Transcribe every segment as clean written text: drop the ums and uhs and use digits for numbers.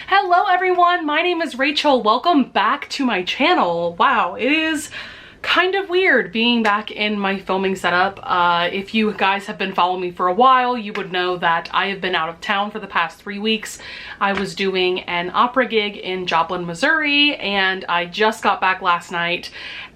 Hello everyone, my name is Rachel. Welcome back to my channel. Wow, it is kind of weird being back in my filming setup. If you guys have been following me for a while, you would know that I have been out of town for the past 3 weeks. I was doing an opera gig in Joplin, Missouri, and I just got back last night,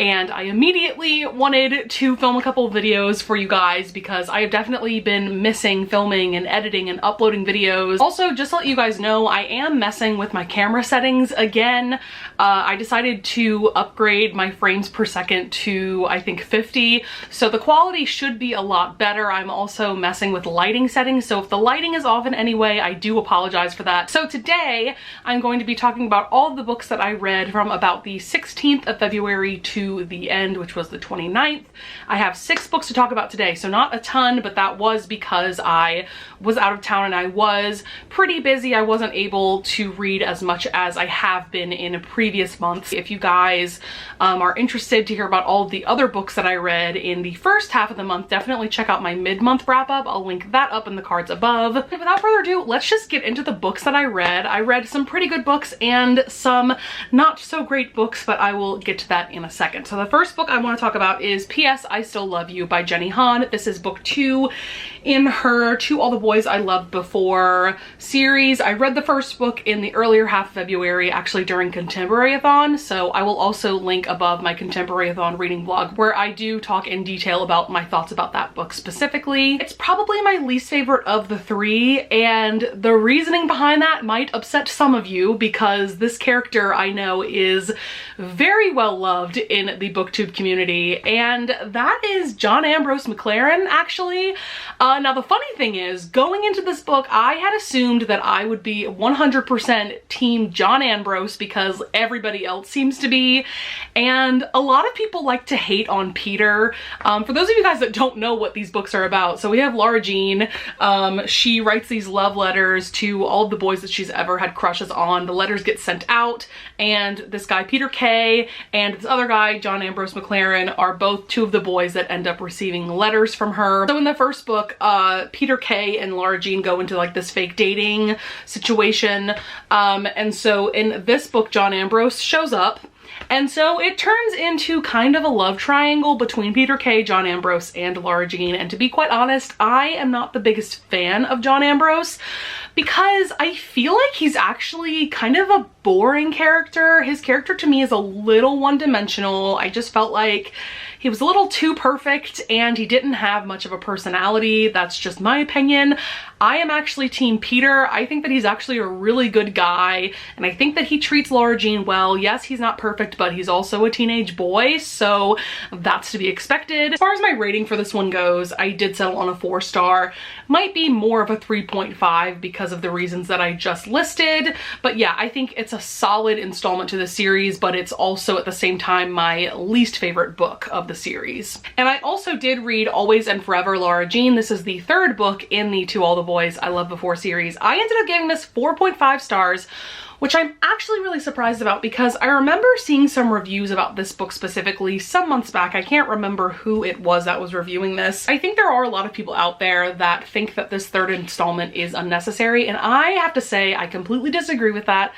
and I immediately wanted to film a couple of videos for you guys because I have definitely been missing filming and editing and uploading videos. Also, just to let you guys know, I am messing with my camera settings again. I decided to upgrade my frames per second to I think 50, so the quality should be a lot better. I'm also messing with lighting settings, so if the lighting is off in any way, I do apologize for that. So today I'm going to be talking about all the books that I read from about the 16th of February to the end, which was the 29th. I have 6 books to talk about today, so not a ton, but that was because I was out of town and I was pretty busy. I wasn't able to read as much as I have been in previous months. If you guys are interested to hear about all of the other books that I read in the first half of the month, definitely check out my mid-month wrap-up. I'll link that up in the cards above. And without further ado, let's just get into the books that I read. I read some pretty good books and some not so great books, but I will get to that in a second. So the first book I want to talk about is P.S. I Still Love You by Jenny Han. This is book 2 in her To All the Boys I Loved Before series. I read the first book in the earlier half of February, actually during Contemporary-a-thon, so I will also link above my Contemporary-a-thon reading blog where I do talk in detail about my thoughts about that book specifically. It's probably my least favorite of the 3, and the reasoning behind that might upset some of you because this character I know is very well loved in the booktube community, and that is John Ambrose McLaren, actually. Now the funny thing is, going into this book, I had assumed that I would be 100% team John Ambrose because everybody else seems to be, and a lot of people like to hate on Peter. For those of you guys that don't know what these books are about, so we have Lara Jean. She writes these love letters to all of the boys that she's ever had crushes on. The letters get sent out, and this guy Peter Kay and this other guy John Ambrose McLaren are both 2 of the boys that end up receiving letters from her. So in the first book, Peter Kay and Lara Jean go into like this fake dating situation, and so in this book John Ambrose shows up, and so it turns into kind of a love triangle between Peter Kay, John Ambrose, and Lara Jean. And to be quite honest, I am not the biggest fan of John Ambrose because I feel like he's actually kind of a boring character. His character to me is a little one-dimensional. I just felt like he was a little too perfect and he didn't have much of a personality. That's just my opinion. I am actually team Peter. I think that he's actually a really good guy, and I think that he treats Lara Jean well. Yes, he's not perfect, but he's also a teenage boy, so that's to be expected. As far as my rating for this one goes, I did settle on a 4-star. Might be more of a 3.5 because of the reasons that I just listed, but yeah, I think it's a solid installment to the series, but it's also at the same time my least favorite book of the series. And I also did read Always and Forever Lara Jean. This is the 3rd book in the To All the Boys I Loved Before series. I ended up giving this 4.5 stars, which I'm actually really surprised about because I remember seeing some reviews about this book specifically some months back. I can't remember who it was that was reviewing this. I think there are a lot of people out there that think that this 3rd installment is unnecessary, and I have to say I completely disagree with that.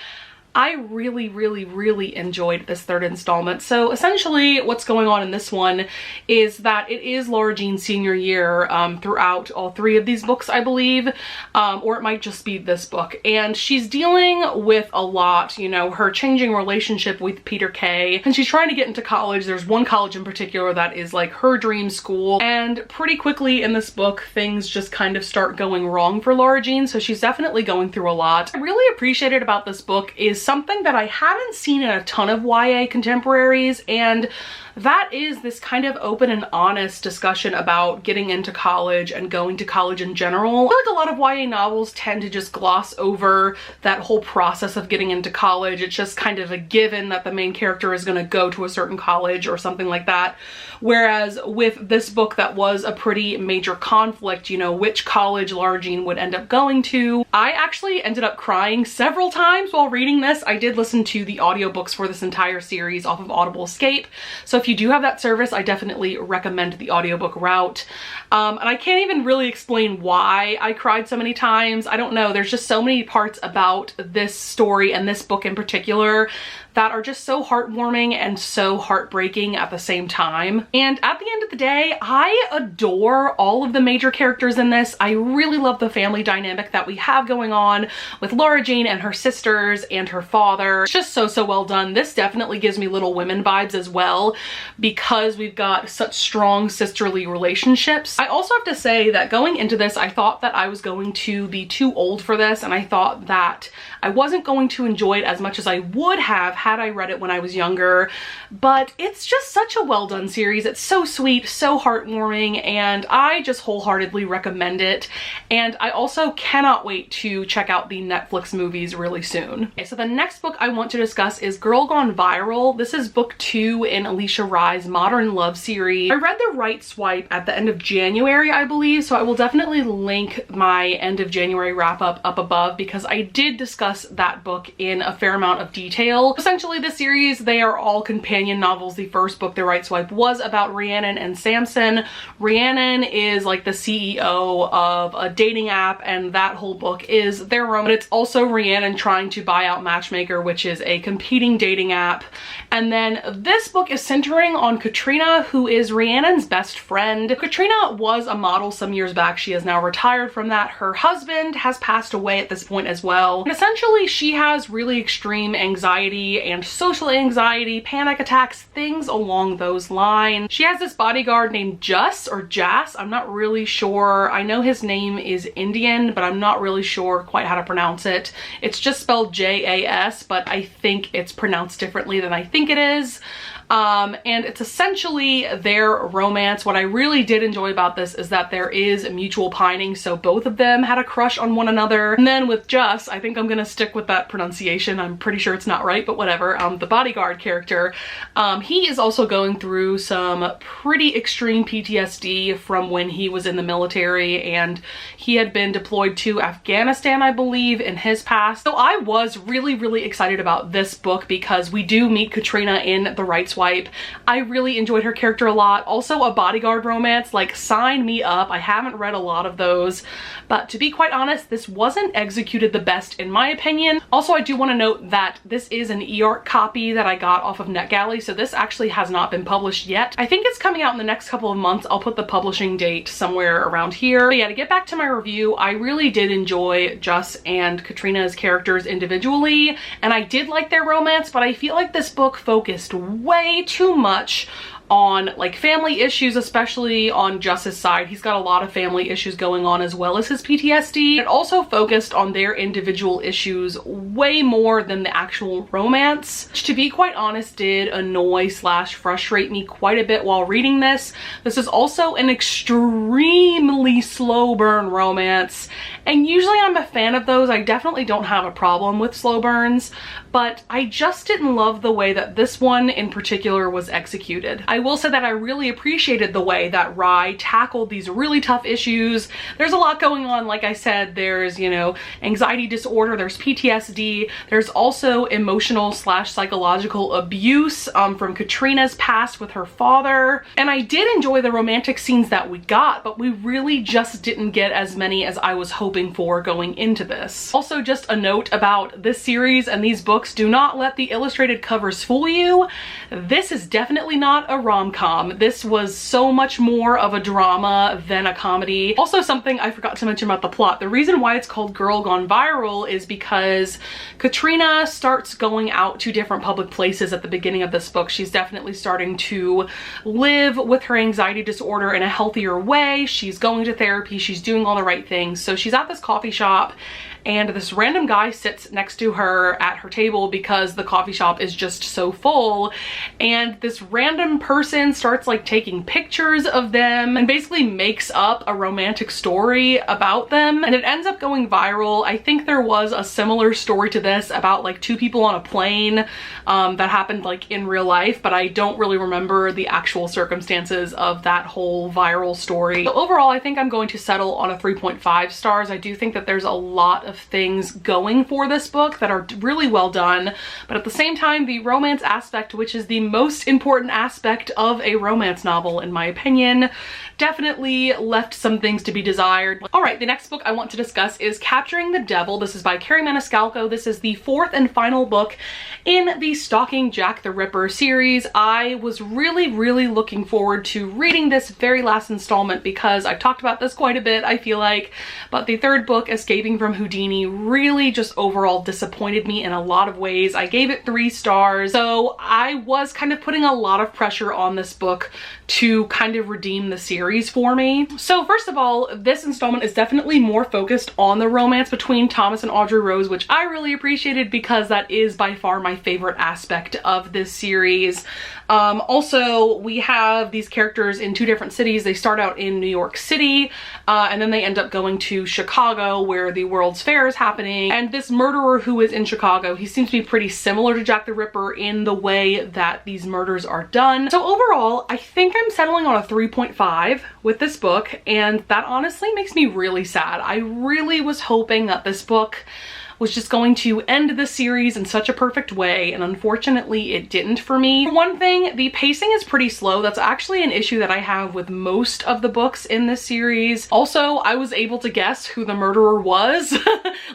I really enjoyed this 3rd installment. So essentially what's going on in this one is that it is Lara Jean's senior year throughout all 3 of these books, I believe, or it might just be this book. And she's dealing with a lot, you know, her changing relationship with Peter Kay, and she's trying to get into college. There's one college in particular that is like her dream school, and pretty quickly in this book things just kind of start going wrong for Lara Jean, so she's definitely going through a lot. What I really appreciated about this book is something that I haven't seen in a ton of YA contemporaries, and that is this kind of open and honest discussion about getting into college and going to college in general. I feel like a lot of YA novels tend to just gloss over that whole process of getting into college. It's just kind of a given that the main character is going to go to a certain college or something like that. Whereas with this book, that was a pretty major conflict, you know, which college Lara Jean would end up going to. I actually ended up crying several times while reading this. I did listen to the audiobooks for this entire series off of Audible Escape. So if you do have that service, I definitely recommend the audiobook route. And I can't even really explain why I cried so many times. I don't know, there's just so many parts about this story and this book in particular that are just so heartwarming and so heartbreaking at the same time. And at the end of the day, I adore all of the major characters in this. I really love the family dynamic that we have going on with Lara Jean and her sisters and her father. It's just so well done. This definitely gives me Little Women vibes as well, because we've got such strong sisterly relationships. I also have to say that going into this, I thought that I was going to be too old for this, and I thought that I wasn't going to enjoy it as much as I would have had I read it when I was younger, but it's just such a well done series. It's so sweet, so heartwarming, and I just wholeheartedly recommend it. And I also cannot wait to check out the Netflix movies really soon. Okay, so the next book I want to discuss is Girl Gone Viral. This is book 2 in Alicia Rye's Modern Love series. I read The Right Swipe at the end of January, I believe, so I will definitely link my end of January wrap up above, because I did discuss that book in a fair amount of detail. Essentially, the series, they are all companion novels. The first book, The Right Swipe, was about Rhiannon and Samson. Rhiannon is like the CEO of a dating app, and that whole book is their romance. But it's also Rhiannon trying to buy out Matchmaker, which is a competing dating app. And then this book is centering on Katrina, who is Rhiannon's best friend. Katrina was a model some years back. She is now retired from that. Her husband has passed away at this point as well. And essentially, she has really extreme anxiety and social anxiety, panic attacks, things along those lines. She has this bodyguard named Jas or Jas. I'm not really sure. I know his name is Indian, but I'm not really sure quite how to pronounce it. It's just spelled J-A-S, but I think it's pronounced differently than I think it is. And it's essentially their romance. What I really did enjoy about this is that there is mutual pining, so both of them had a crush on one another. And then with Jas, I think I'm gonna stick with that pronunciation. I'm pretty sure it's not right, but whatever. The bodyguard character, he is also going through some pretty extreme PTSD from when he was in the military, and he had been deployed to Afghanistan, I believe, in his past. So I was really excited about this book because we do meet Katrina in The Right Swipe. I really enjoyed her character a lot. Also a bodyguard romance, like sign me up. I haven't read a lot of those, but to be quite honest, this wasn't executed the best in my opinion. Also, I do want to note that this is an eARC copy that I got off of NetGalley, so this actually has not been published yet. I think it's coming out in the next couple of months. I'll put the publishing date somewhere around here. But yeah, to get back to my review, I really did enjoy Jas and Katrina's characters individually, and I did like their romance, but I feel like this book focused way too much on like family issues, especially on Jas's side. He's got a lot of family issues going on as well as his PTSD. It also focused on their individual issues way more than the actual romance, which to be quite honest did annoy / frustrate me quite a bit while reading this. This is also an extremely slow burn romance, and usually I'm a fan of those. I definitely don't have a problem with slow burns, but I just didn't love the way that this one in particular was executed. I will say that I really appreciated the way that Rye tackled these really tough issues. There's a lot going on, like I said. There's, you know, anxiety disorder, there's PTSD, there's also emotional / psychological abuse from Katrina's past with her father. And I did enjoy the romantic scenes that we got, but we really just didn't get as many as I was hoping for going into this. Also, just a note about this series and these books, do not let the illustrated covers fool you. This is definitely not a rom-com. This was so much more of a drama than a comedy. Also, something I forgot to mention about the plot. The reason why it's called Girl Gone Viral is because Katrina starts going out to different public places at the beginning of this book. She's definitely starting to live with her anxiety disorder in a healthier way. She's going to therapy. She's doing all the right things. So she's at this coffee shop, and this random guy sits next to her at her table because the coffee shop is just so full, and this random person starts like taking pictures of them and basically makes up a romantic story about them, and it ends up going viral. I think there was a similar story to this about like 2 people on a plane that happened like in real life, but I don't really remember the actual circumstances of that whole viral story. So overall, I think I'm going to settle on a 3.5 stars. I do think that there's a lot of things going for this book that are really well done, but at the same time, the romance aspect, which is the most important aspect of a romance novel in my opinion, definitely left some things to be desired. All right, the next book I want to discuss is Capturing the Devil. This is by Kerri Maniscalco. This is the fourth and final book in the Stalking Jack the Ripper series. I was really looking forward to reading this very last installment because I've talked about this quite a bit, I feel like, but the third book, Escaping from Houdini, really just overall disappointed me in a lot of ways. I gave it 3 stars, so I was kind of putting a lot of pressure on this book to kind of redeem the series for me. So first of all, this installment is definitely more focused on the romance between Thomas and Audrey Rose, which I really appreciated because that is by far my favorite aspect of this series. Also, we have these characters in 2 different cities. They start out in New York City, and then they end up going to Chicago where the World's Fair is happening. And this murderer who is in Chicago, he seems to be pretty similar to Jack the Ripper in the way that these murders are done. So overall, I think I'm settling on a 3.5 with this book, and that honestly makes me really sad. I really was hoping that this book was just going to end the series in such a perfect way, and unfortunately it didn't for me. For one thing, the pacing is pretty slow. That's actually an issue that I have with most of the books in this series. Also, I was able to guess who the murderer was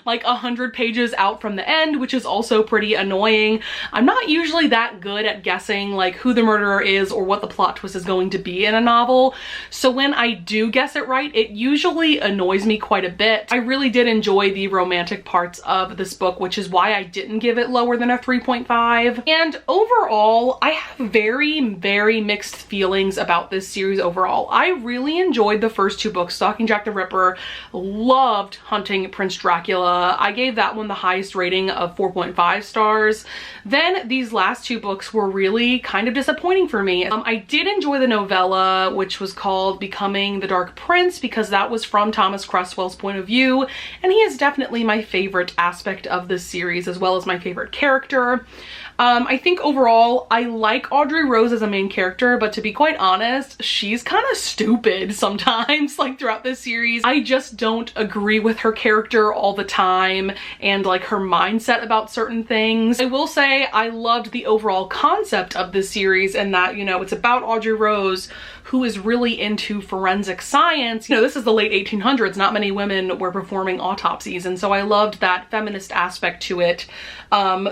like 100 pages out from the end, which is also pretty annoying. I'm not usually that good at guessing like who the murderer is or what the plot twist is going to be in a novel, so when I do guess it right, it usually annoys me quite a bit. I really did enjoy the romantic parts of this book, which is why I didn't give it lower than a 3.5. And overall, I have very mixed feelings about this series overall. I really enjoyed the first 2 books, Stalking Jack the Ripper, loved Hunting Prince Dracula. I gave that one the highest rating of 4.5 stars. Then these last 2 books were really kind of disappointing for me. I did enjoy the novella, which was called Becoming the Dark Prince, because that was from Thomas Cresswell's point of view, and he is definitely my favorite aspect of this series, as well as my favorite character. I think overall, I like Audrey Rose as a main character, but to be quite honest, she's kind of stupid sometimes, like throughout this series. I just don't agree with her character all the time and like her mindset about certain things. I will say I loved the overall concept of this series, and that, you know, it's about Audrey Rose, who is really into forensic science. You know, this is the late 1800s. Not many women were performing autopsies, and so I loved that feminist aspect to it.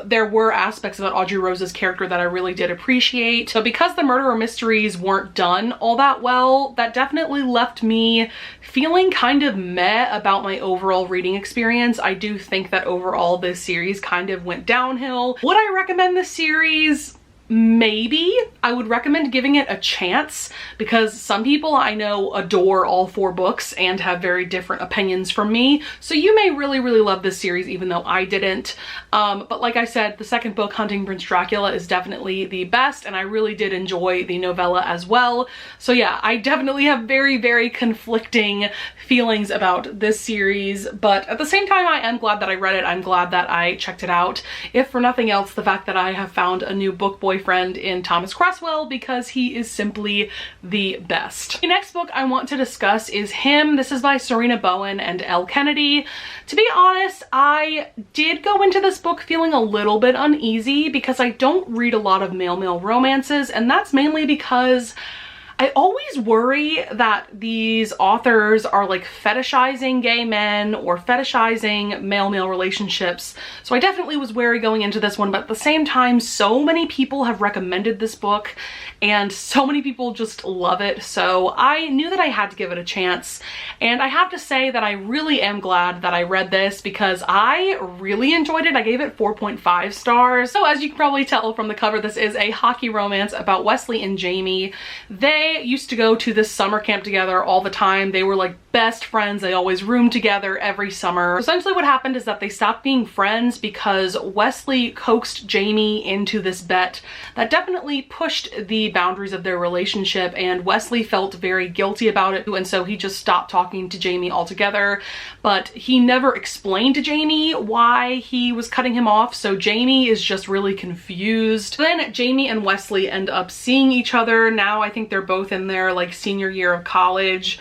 There were aspects about Audrey Rose's character that I really did appreciate. So because the murderer mysteries weren't done all that well, that definitely left me feeling kind of meh about my overall reading experience. I do think that overall this series kind of went downhill. Would I recommend this series? Maybe. I would recommend giving it a chance, because some people I know adore all 4 books and have very different opinions from me. So you may really love this series, even though I didn't. But like I said, the second book, Hunting Prince Dracula, is definitely the best, and I really did enjoy the novella as well. So yeah, I definitely have very conflicting feelings about this series, but at the same time, I am glad that I read it. I'm glad that I checked it out. If for nothing else, the fact that I have found a new book boyfriend in Thomas Cresswell, because he is simply the best. The next book I want to discuss is Him. This is by Sarina Bowen and Elle Kennedy. To be honest, I did go into this book feeling a little bit uneasy because I don't read a lot of male romances, and that's mainly because I always worry that these authors are like fetishizing gay men or fetishizing male-male relationships. So I definitely was wary going into this one, but at the same time, so many people have recommended this book and so many people just love it. So I knew that I had to give it a chance. And I have to say that I really am glad that I read this because I really enjoyed it. I gave it 4.5 stars. So as you can probably tell from the cover, this is a hockey romance about Wesley and Jamie. They used to go to this summer camp together all the time. They were like best friends. They always roomed together every summer. Essentially what happened is that they stopped being friends because Wesley coaxed Jamie into this bet that definitely pushed the boundaries of their relationship, and Wesley felt very guilty about it, and so he just stopped talking to Jamie altogether. But he never explained to Jamie why he was cutting him off, so Jamie is just really confused. Then Jamie and Wesley end up seeing each other. Now I think they're both in their like senior year of college.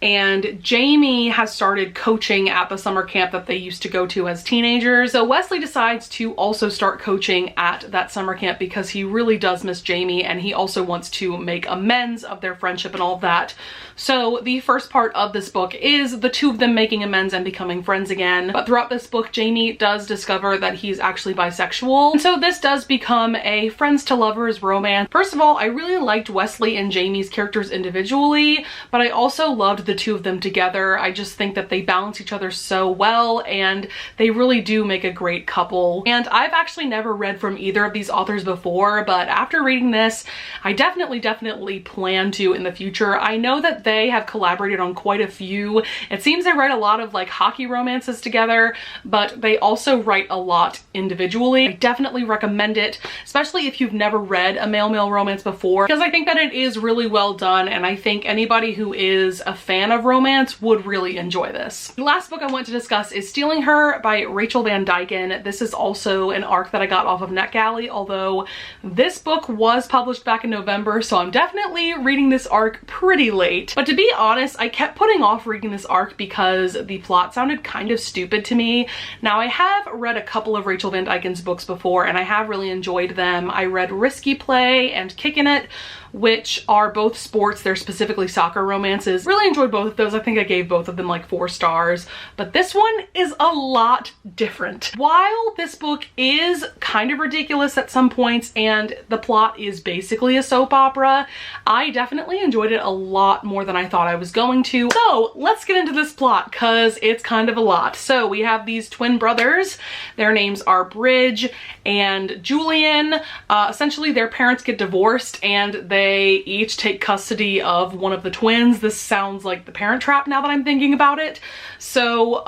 and Jamie has started coaching at the summer camp that they used to go to as teenagers. So Wesley decides to also start coaching at that summer camp because he really does miss Jamie, and he also wants to make amends of their friendship and all of that. So the first part of this book is the two of them making amends and becoming friends again. But throughout this book, Jamie does discover that he's actually bisexual. And so this does become a friends to lovers romance. First of all, I really liked Wesley and Jamie's characters individually, but I also loved the two of them together. I just think that they balance each other so well, and they really do make a great couple. And I've actually never read from either of these authors before, but after reading this, I definitely plan to in the future. I know that they have collaborated on quite a few. It seems they write a lot of like hockey romances together, but they also write a lot individually. I definitely recommend it, especially if you've never read a male-male romance before, because I think that it is really well done, and I think anybody who is a fan of romance would really enjoy this. The last book I want to discuss is Stealing Her by Rachel Van Dyken. This is also an ARC that I got off of NetGalley, although this book was published back in November, so I'm definitely reading this ARC pretty late. But to be honest, I kept putting off reading this ARC because the plot sounded kind of stupid to me. Now, I have read a couple of Rachel Van Dyken's books before, and I have really enjoyed them. I read Risky Play and Kickin' It, which are both sports. They're specifically soccer romances. Really enjoyed both of those. I think I gave both of them like 4 stars, but this one is a lot different. While this book is kind of ridiculous at some points and the plot is basically a soap opera, I definitely enjoyed it a lot more than I thought I was going to. So let's get into this plot because it's kind of a lot. So we have these twin brothers. Their names are Bridge and Julian. Essentially their parents get divorced and they each take custody of one of the twins. This sounds like The Parent Trap now that I'm thinking about it. So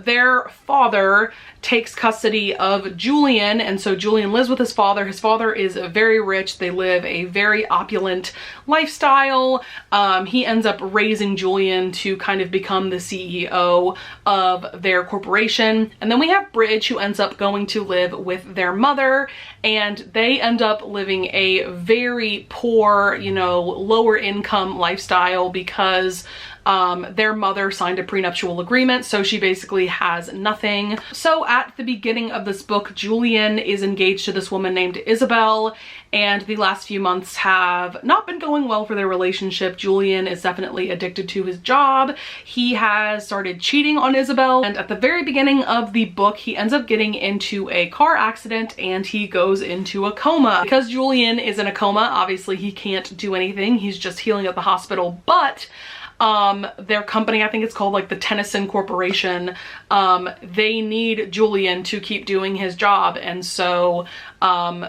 their father takes custody of Julian, and so Julian lives with his father. His father is very rich. They live a very opulent lifestyle. He ends up raising Julian to kind of become the CEO of their corporation. And then we have Bridge, who ends up going to live with their mother, and they end up living a very poor, you know, lower income lifestyle because their mother signed a prenuptial agreement, so she basically has nothing. So at the beginning of this book, Julian is engaged to this woman named Isabel, and the last few months have not been going well for their relationship. Julian is definitely addicted to his job. He has started cheating on Isabel, and at the very beginning of the book, he ends up getting into a car accident and he goes into a coma. Because Julian is in a coma, obviously he can't do anything. He's just healing at the hospital, but their company, I think it's called like the Tennyson Corporation, they need Julian to keep doing his job, and so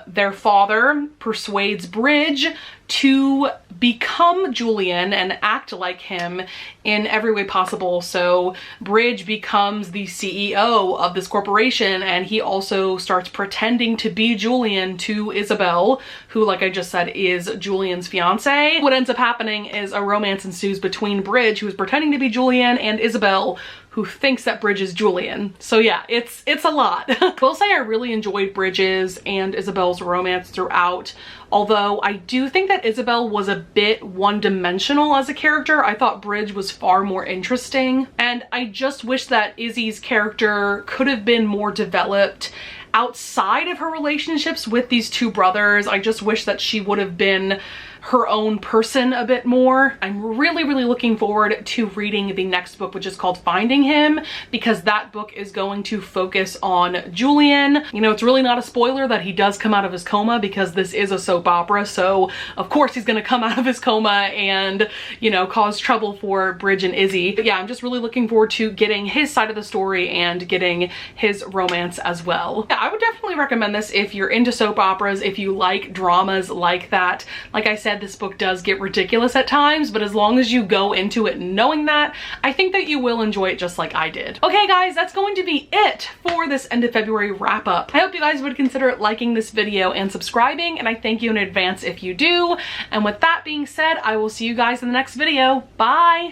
their father persuades Bridge to become Julian and act like him in every way possible. So Bridge becomes the CEO of this corporation, and he also starts pretending to be Julian to Isabel, who, like I just said, is Julian's fiance. What ends up happening is a romance ensues between Bridge, who is pretending to be Julian, and Isabel, who thinks that Bridge is Julian. So yeah, it's a lot. I will say I really enjoyed Bridge's and Isabel's romance throughout, although I do think that Isabel was a bit one-dimensional as a character. I thought Bridge was far more interesting, and I just wish that Izzy's character could have been more developed outside of her relationships with these two brothers. I just wish that she would have been her own person a bit more. I'm really looking forward to reading the next book, which is called Finding Him, because that book is going to focus on Julian. You know, it's really not a spoiler that he does come out of his coma, because this is a soap opera, so of course he's gonna come out of his coma and, you know, cause trouble for Bridge and Izzy. But yeah, I'm just really looking forward to getting his side of the story and getting his romance as well. Yeah, I would definitely recommend this if you're into soap operas, if you like dramas like that. Like I said, this book does get ridiculous at times, but as long as you go into it knowing that, I think that you will enjoy it just like I did. Okay guys, that's going to be it for this end of February wrap up. I hope you guys would consider liking this video and subscribing, and I thank you in advance if you do. And with that being said, I will see you guys in the next video. Bye!